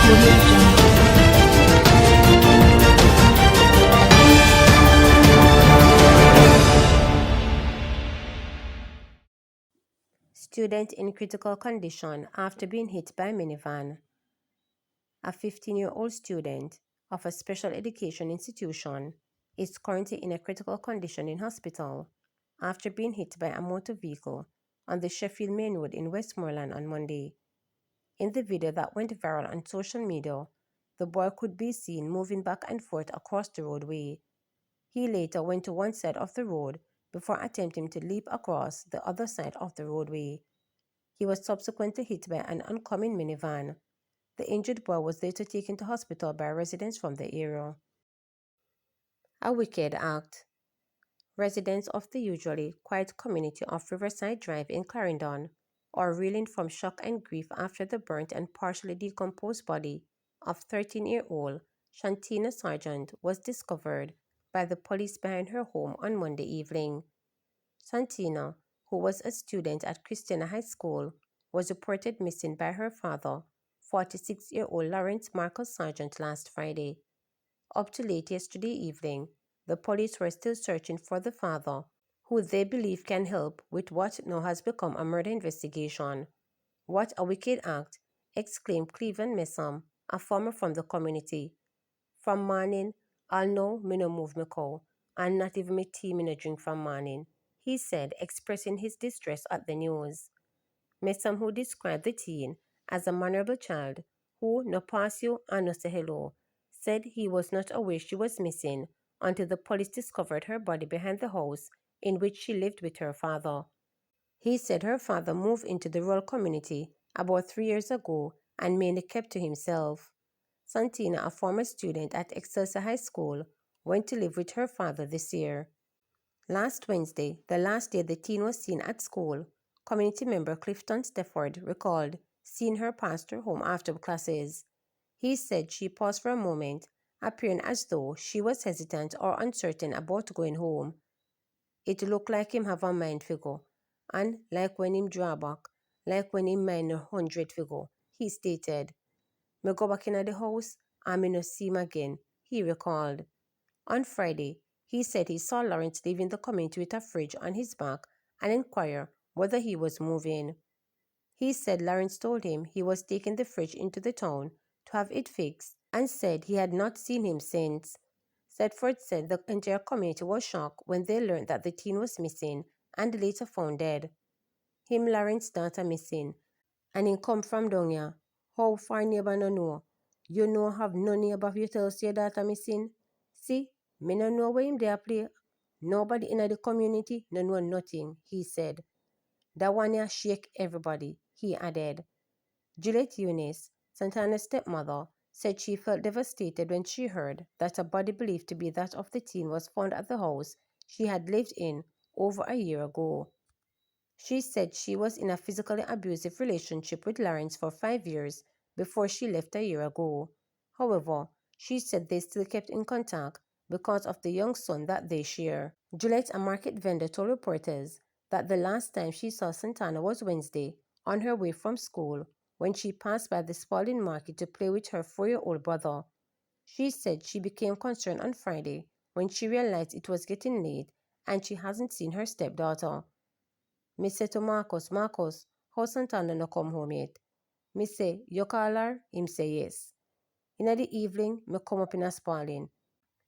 Audio Jungle. Student in critical condition after being hit by minivan. A 15-year-old student of a special education institution is currently in a critical condition in hospital after being hit by a motor vehicle on the Sheffield Main Road in Westmoreland on Monday. In the video that went viral on social media, the boy could be seen moving back and forth across the roadway. He later went to one side of the road before attempting to leap across the other side of the roadway. He was subsequently hit by an oncoming minivan. The injured boy was later taken to hospital by residents from the area. A wicked act. Residents of the usually quiet community of Riverside Drive in Clarendon are reeling from shock and grief after the burnt and partially decomposed body of 13-year-old Shantina Sargent was discovered by the police behind her home on Monday evening. Shantina, who was a student at Christiana High School, was reported missing by her father, 46-year-old Lawrence Marcus Sargent, last Friday. Up to late yesterday evening, the police were still searching for the father, who they believe can help with what now has become a murder investigation. "What a wicked act," exclaimed Cleveland Messam, a farmer from the community. "From morning, I'll know me no move me cow, and not even me tea me no drink from morning," he said, expressing his distress at the news. Messam, who described the teen as a mannerable child who no pass you and no say hello, said he was not aware she was missing until the police discovered her body behind the house in which she lived with her father. He said her father moved into the rural community about 3 years ago and mainly kept to himself. Santina, a former student at Excelsior High School, went to live with her father this year. Last Wednesday, the last day the teen was seen at school, community member Clifton Stefford recalled seeing her pass her home after classes. He said she paused for a moment, appearing as though she was hesitant or uncertain about going home. "It looked like him have a mind figure, and like when him draw back, like when him mind 100 figure," he stated. "Me go back in the house and me no see him again," he recalled. On Friday, he said he saw Lawrence leaving the community with a fridge on his back and inquired whether he was moving. He said Lawrence told him he was taking the fridge into the town to have it fixed and said he had not seen him since. Sedford said the entire community was shocked when they learned that the teen was missing and later found dead. "Him Lawrence's daughter missing, and he come from down here. How far neighbor no know? You no have no neighbor you tell us your daughter missing? See, me no know where him there play. Nobody in the community no know nothing," he said. "That one here shake everybody," he added. Juliet Eunice, Santana's stepmother, said she felt devastated when she heard that a body believed to be that of the teen was found at the house she had lived in over a year ago. She said she was in a physically abusive relationship with Lawrence for 5 years before she left a year ago. However, she said they still kept in contact because of the young son that they share. Juliet, a market vendor, told reporters that the last time she saw Santana was Wednesday on her way from school when she passed by the Spalding market to play with her 4-year-old brother. She said she became concerned on Friday when she realized it was getting late and she hasn't seen her stepdaughter. "Me say to Marcus, how Santana no come home yet?" Me say, "You call her?" Him say yes. "Inna the evening, me come up in a Spalding.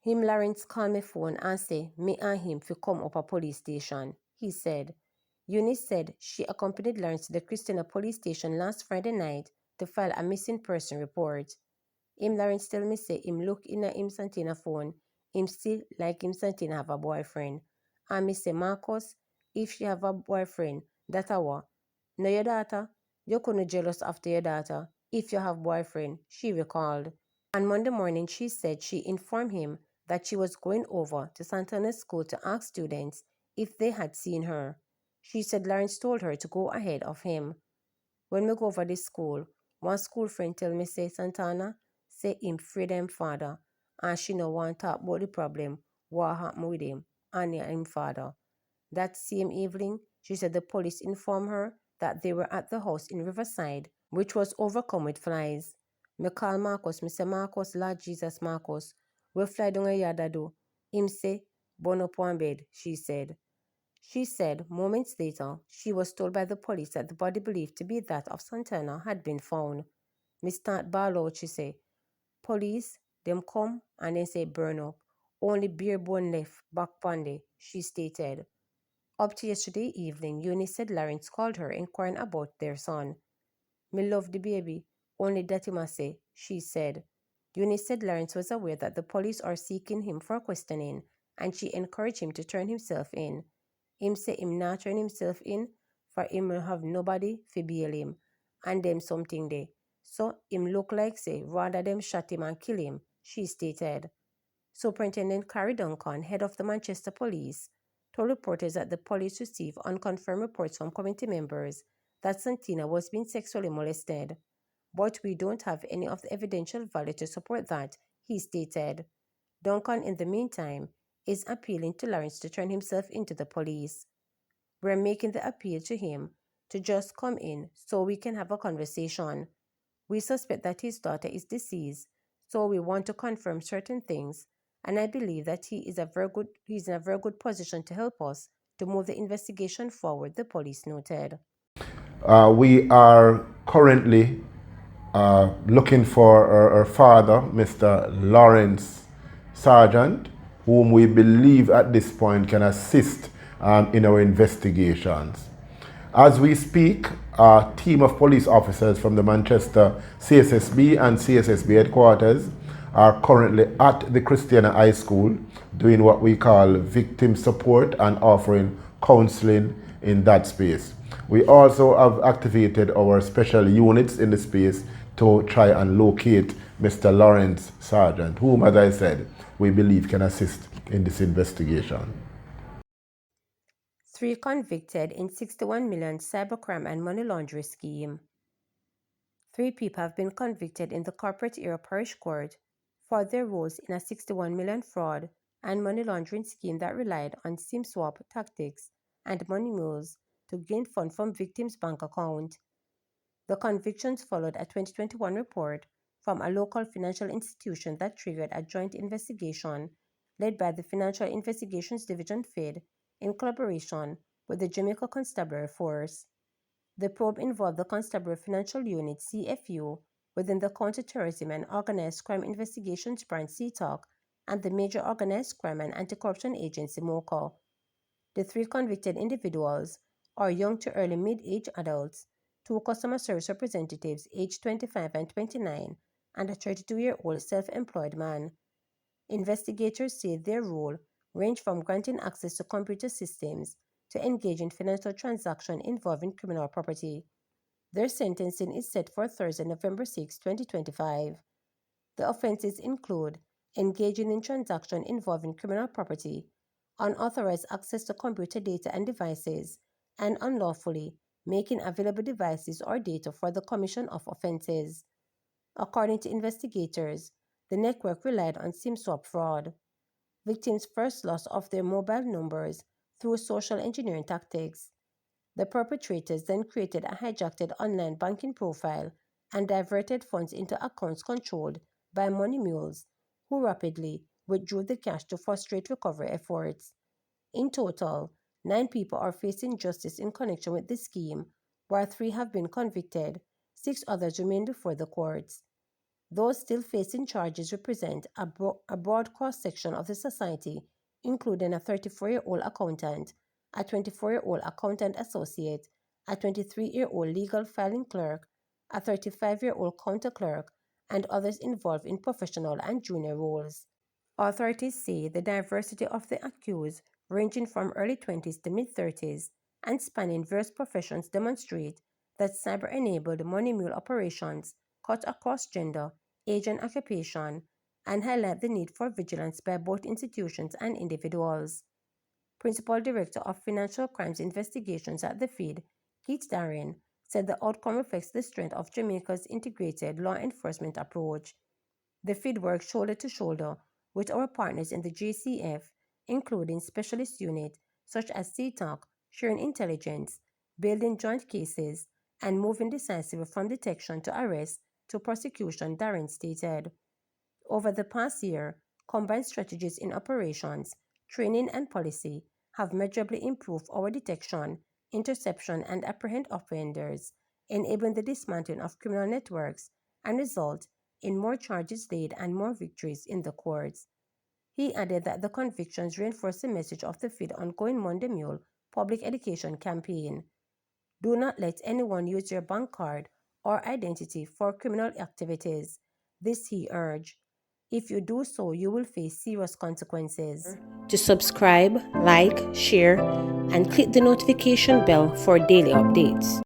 Him Lawrence call me phone and say me and him fi come up a police station," he said. Eunice said she accompanied Lawrence to the Christiana police station last Friday night to file a missing person report. Him Lawrence tell me say him look in a him Santina phone, him still like him Santina have a boyfriend. And me say, "Marcus, if she have a boyfriend, that a what? No your daughter? You couldn't jealous after your daughter if you have boyfriend," she recalled. On Monday morning, she said she informed him that she was going over to Santana's school to ask students if they had seen her. She said Lawrence told her to go ahead of him. "When we go over this school, one school friend tell me say Santana say him afraid him father and she no want talk about the problem what happen with him and him father." That same evening, she said the police informed her that they were at the house in Riverside, which was overcome with flies. Me call Marcus, me say Marcus, Lord Jesus Marcus, we fly down a yard do. Him say, burn up one bed, she said. She said moments later she was told by the police that the body believed to be that of Santana had been found. Me start ball out, she say. Police, them come and then say burn up. Only bare bone left back Ponde, she stated. Up to yesterday evening, Eunice said Lawrence called her inquiring about their son. Me love the baby, only that him a say, she said. Eunice said Lawrence was aware that the police are seeking him for questioning, and she encouraged him to turn himself in. Him say him not turn himself in, for him will have nobody fi bail him, and them something there. So him look like say rather them shot him and kill him, she stated. Superintendent Carrie Duncan, head of the Manchester Police, told reporters that the police received unconfirmed reports from committee members that Santina was being sexually molested. But we don't have any of the evidential value to support that, he stated. Duncan, in the meantime, is appealing to Lawrence to turn himself into the police. We're making the appeal to him to just come in so we can have a conversation. We suspect that his daughter is deceased, so we want to confirm certain things, and I believe that he's in a very good position to help us to move the investigation forward, the police noted. We are currently looking for our father, Mr. Lawrence Sargent, whom we believe at this point can assist in our investigations. As we speak, a team of police officers from the Manchester CSSB and CSSB headquarters are currently at the Christiana High School doing what we call victim support and offering counseling in that space. We also have activated our special units in the space to try and locate Mr. Lawrence Sargent, whom, as I said, we believe can assist in this investigation. 3 convicted in 61 million cybercrime and money laundering scheme. 3 people have been convicted in the corporate area parish court for their roles in a 61 million fraud and money laundering scheme that relied on SIM swap tactics and money mules to gain funds from victims' bank account. The convictions followed a 2021 report from a local financial institution that triggered a joint investigation led by the Financial Investigations Division FID in collaboration with the Jamaica Constabulary Force. The probe involved the Constabulary Financial Unit CFU within the Counter-Terrorism and Organized Crime Investigations Branch CTOC and the Major Organized Crime and Anti-Corruption Agency MOCA. The 3 convicted individuals are young to early mid-age adults, 2 customer service representatives aged 25 and 29, and a 32-year-old self-employed man. Investigators say their role ranged from granting access to computer systems to engage in financial transactions involving criminal property. Their sentencing is set for Thursday, November 6, 2025. The offenses include engaging in transactions involving criminal property, unauthorized access to computer data and devices, and unlawfully making available devices or data for the commission of offenses. According to investigators, the network relied on SIM swap fraud. Victims first lost of their mobile numbers through social engineering tactics. The perpetrators then created a hijacked online banking profile and diverted funds into accounts controlled by money mules, who rapidly withdrew the cash to frustrate recovery efforts. In total, 9 people are facing justice in connection with this scheme, while 3 have been convicted. 6 others remain before the courts. Those still facing charges represent a broad cross-section of the society, including a 34-year-old accountant, a 24-year-old accountant associate, a 23-year-old legal filing clerk, a 35-year-old counter clerk, and others involved in professional and junior roles. Authorities say the diversity of the accused, ranging from early 20s to mid-30s and spanning various professions, demonstrate that cyber-enabled money mule operations cut across gender, age, and occupation, and highlight the need for vigilance by both institutions and individuals. Principal Director of Financial Crimes Investigations at the FID, Keith Darren, said the outcome reflects the strength of Jamaica's integrated law enforcement approach. The FID works shoulder to shoulder with our partners in the JCF, including specialist units such as CTOC, sharing intelligence, building joint cases, and moving decisively from detection to arrest to prosecution, Darren stated. Over the past year, combined strategies in operations, training, and policy have measurably improved our detection, interception, and apprehend offenders, enabling the dismantling of criminal networks and result in more charges laid and more victories in the courts. He added that the convictions reinforce the message of the FID's ongoing Monday Mule public education campaign. Do not let anyone use your bank card or identity for criminal activities. This he urged. If you do so, you will face serious consequences. To subscribe, like, share, and click the notification bell for daily updates.